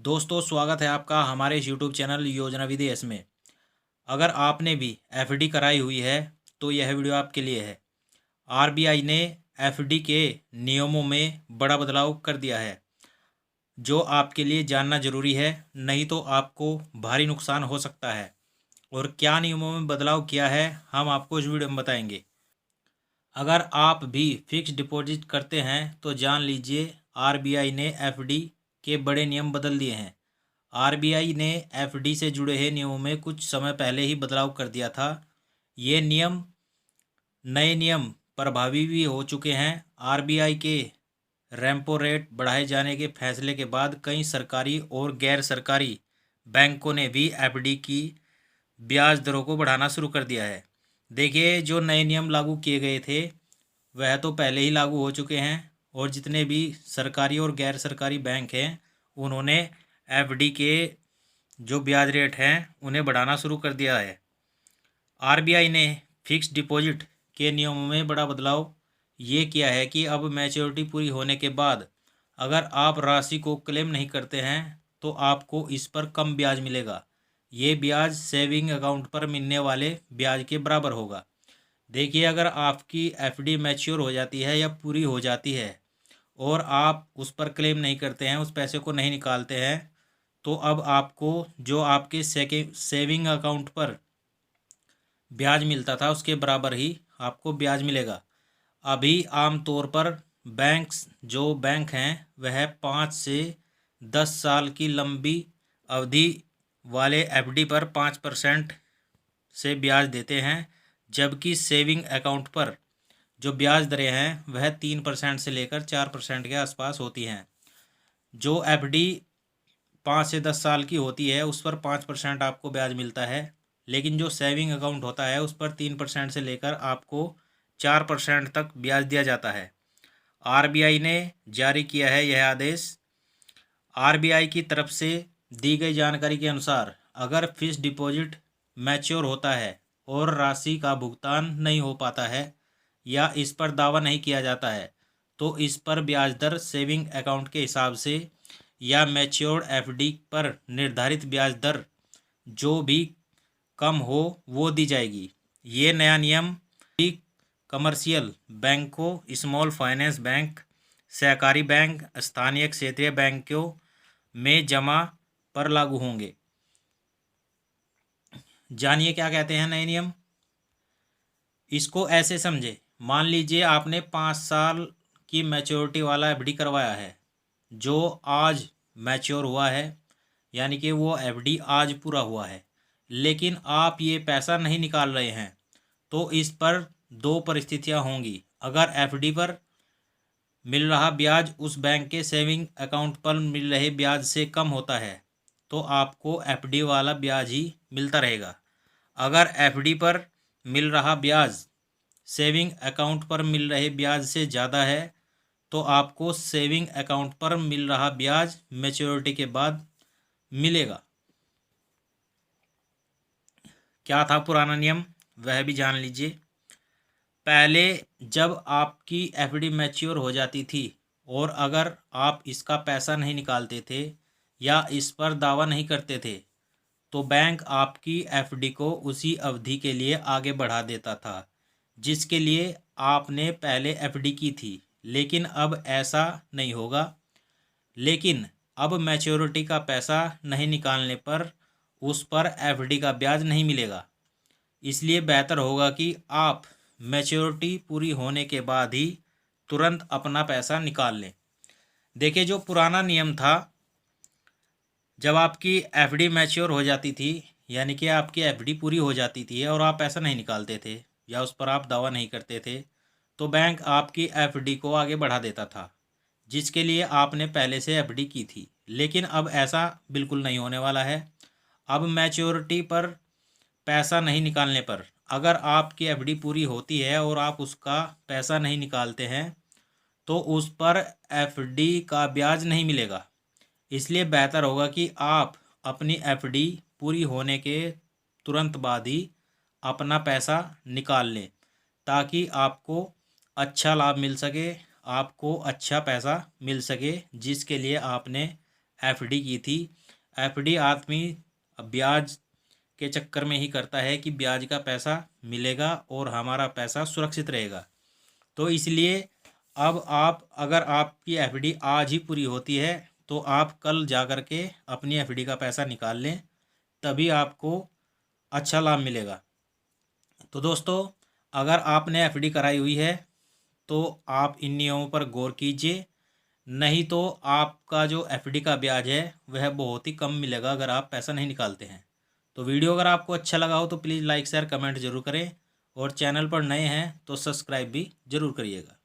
दोस्तों, स्वागत है आपका हमारे इस यूट्यूब चैनल योजना विधि एस में। अगर आपने भी एफडी कराई हुई है तो यह वीडियो आपके लिए है। आरबीआई ने एफडी के नियमों में बड़ा बदलाव कर दिया है, जो आपके लिए जानना जरूरी है, नहीं तो आपको भारी नुकसान हो सकता है। और क्या नियमों में बदलाव किया है, हम आपको इस वीडियो में बताएंगे। अगर आप भी फिक्स डिपॉजिट करते हैं तो जान लीजिए, आरबीआई ने एफडी के बड़े नियम बदल दिए हैं। आरबीआई ने एफडी से जुड़े हुए नियमों में कुछ समय पहले ही बदलाव कर दिया था। ये नए नियम प्रभावी भी हो चुके हैं। आरबीआई के रेपो रेट बढ़ाए जाने के फैसले के बाद कई सरकारी और गैर सरकारी बैंकों ने भी एफडी की ब्याज दरों को बढ़ाना शुरू कर दिया है। देखिए, जो नए नियम लागू किए गए थे वह तो पहले ही लागू हो चुके हैं, और जितने भी सरकारी और गैर सरकारी बैंक हैं उन्होंने एफडी के जो ब्याज रेट हैं उन्हें बढ़ाना शुरू कर दिया है। आरबीआई ने फिक्स डिपॉजिट के नियमों में बड़ा बदलाव ये किया है कि अब मैच्योरिटी पूरी होने के बाद अगर आप राशि को क्लेम नहीं करते हैं तो आपको इस पर कम ब्याज मिलेगा। ये ब्याज सेविंग अकाउंट पर मिलने वाले ब्याज के बराबर होगा। देखिए, अगर आपकी एफडी मैच्योर हो जाती है या पूरी हो जाती है और आप उस पर क्लेम नहीं करते हैं, उस पैसे को नहीं निकालते हैं, तो अब आपको जो आपके सेविंग अकाउंट पर ब्याज मिलता था उसके बराबर ही आपको ब्याज मिलेगा। अभी आमतौर पर बैंक हैं वह 5 से 10 साल की लंबी अवधि वाले एफडी पर 5% से ब्याज देते हैं, जबकि सेविंग अकाउंट पर जो ब्याज दरें हैं वह 3% से लेकर 4% के आसपास होती हैं। जो एफडी 5 से 10 साल की होती है उस पर 5% आपको ब्याज मिलता है, लेकिन जो सेविंग अकाउंट होता है उस पर 3% से लेकर आपको 4% तक ब्याज दिया जाता है। आरबीआई ने जारी किया है यह आदेश। आरबीआई की तरफ से दी गई जानकारी के अनुसार अगर फिक्स डिपॉजिट मैच्योर होता है और राशि का भुगतान नहीं हो पाता है या इस पर दावा नहीं किया जाता है तो इस पर ब्याज दर सेविंग अकाउंट के हिसाब से या मैच्योर्ड एफडी पर निर्धारित ब्याज दर जो भी कम हो वो दी जाएगी। ये नया नियम कमर्शियल बैंकों, स्मॉल फाइनेंस बैंक, सहकारी बैंक, स्थानीय क्षेत्रीय बैंकों में जमा पर लागू होंगे। जानिए क्या कहते हैं नए नियम। इसको ऐसे समझे, मान लीजिए आपने 5 साल की मैच्योरिटी वाला एफडी करवाया है जो आज मैच्योर हुआ है, यानी कि वो एफडी आज पूरा हुआ है, लेकिन आप ये पैसा नहीं निकाल रहे हैं, तो इस पर दो परिस्थितियां होंगी। अगर एफडी पर मिल रहा ब्याज उस बैंक के सेविंग अकाउंट पर मिल रहे ब्याज से कम होता है तो आपको एफडी वाला ब्याज ही मिलता रहेगा। अगर एफडी पर मिल रहा ब्याज सेविंग अकाउंट पर मिल रहे ब्याज से ज़्यादा है तो आपको सेविंग अकाउंट पर मिल रहा ब्याज मैच्योरिटी के बाद मिलेगा। क्या था पुराना नियम वह भी जान लीजिए। पहले जब आपकी एफडी मैच्योर हो जाती थी और अगर आप इसका पैसा नहीं निकालते थे या इस पर दावा नहीं करते थे तो बैंक आपकी एफडी को उसी अवधि के लिए आगे बढ़ा देता था जिसके लिए आपने पहले एफडी की थी। लेकिन अब ऐसा नहीं होगा। लेकिन अब मैच्योरिटी का पैसा नहीं निकालने पर उस पर एफडी का ब्याज नहीं मिलेगा। इसलिए बेहतर होगा कि आप मैच्योरिटी पूरी होने के बाद ही तुरंत अपना पैसा निकाल लें। देखिए, जो पुराना नियम था, जब आपकी एफडी मैच्योर हो जाती थी, यानी कि आपकी एफडी पूरी हो जाती थी और आप पैसा नहीं निकालते थे या उस पर आप दावा नहीं करते थे, तो बैंक आपकी एफडी को आगे बढ़ा देता था जिसके लिए आपने पहले से एफडी की थी। लेकिन अब ऐसा बिल्कुल नहीं होने वाला है। अब मैच्योरिटी पर पैसा नहीं निकालने पर अगर आपकी एफडी पूरी होती है और आप उसका पैसा नहीं निकालते हैं तो उस पर एफडी का ब्याज नहीं मिलेगा। इसलिए बेहतर होगा कि आप अपनी एफडी पूरी होने के तुरंत बाद ही अपना पैसा निकाल लें ताकि आपको अच्छा लाभ मिल सके, आपको अच्छा पैसा मिल सके जिसके लिए आपने एफडी की थी। एफडी आदमी ब्याज के चक्कर में ही करता है कि ब्याज का पैसा मिलेगा और हमारा पैसा सुरक्षित रहेगा। तो इसलिए अब आप, अगर आपकी एफडी आज ही पूरी होती है तो आप कल जा कर के अपनी एफडी का पैसा निकाल लें, तभी आपको अच्छा लाभ मिलेगा। तो दोस्तों, अगर आपने एफडी कराई हुई है तो आप इन नियमों पर गौर कीजिए, नहीं तो आपका जो एफडी का ब्याज है वह बहुत ही कम मिलेगा अगर आप पैसा नहीं निकालते हैं। तो वीडियो अगर आपको अच्छा लगा हो तो प्लीज़ लाइक शेयर कमेंट जरूर करें, और चैनल पर नए हैं तो सब्सक्राइब भी ज़रूर करिएगा।